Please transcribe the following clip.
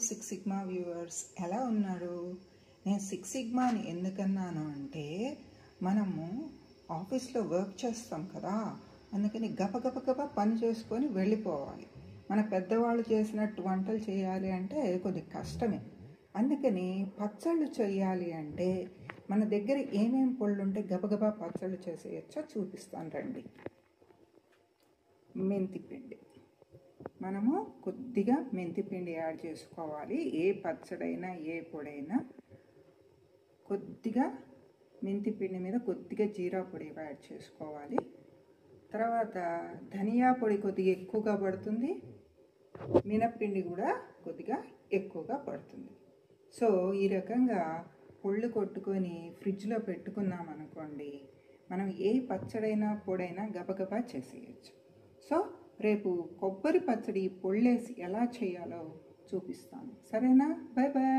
Six sigma viewers ఎలా ఉన్నారు? నేను సిక్స్ సిగ్మాని ఎందుకన్నాను అంటే మనము ఆఫీస్లో వర్క్ చేస్తాం కదా, అందుకని గబగబ పని చేసుకొని వెళ్ళిపోవాలి. మన పెద్దవాళ్ళు చేసినట్టు వంటలు చేయాలి అంటే కొద్దిగా కష్టమే. అందుకని పచ్చళ్ళు చేయాలి అంటే మన దగ్గర ఏమేమి పళ్ళు ఉంటే గబగబా పచ్చళ్ళు చేసేయచ్చో చూపిస్తాను రండి. మెంతిపిండి, మనము కొద్దిగా మెంతిపిండి యాడ్ చేసుకోవాలి. ఏ పచ్చడైనా ఏ పొడైనా కొద్దిగా మెంతిపిండి మీద కొద్దిగా జీరా పొడి యాడ్ చేసుకోవాలి. తర్వాత ధనియా పొడి కొద్దిగా ఎక్కువగా పడుతుంది, మినప్పిండి కూడా కొద్దిగా ఎక్కువగా పడుతుంది. సో ఈ రకంగా పొళ్ళు కొట్టుకొని ఫ్రిడ్జ్లో పెట్టుకున్నాం అనుకోండి, మనం ఏ పచ్చడైనా పొడైనా గబగబా చేసేయచ్చు. సో రేపు కొబ్బరి పచ్చడి పొళ్ళేసి ఎలా చేయాలో చూపిస్తాను, సరేనా? Bye bye.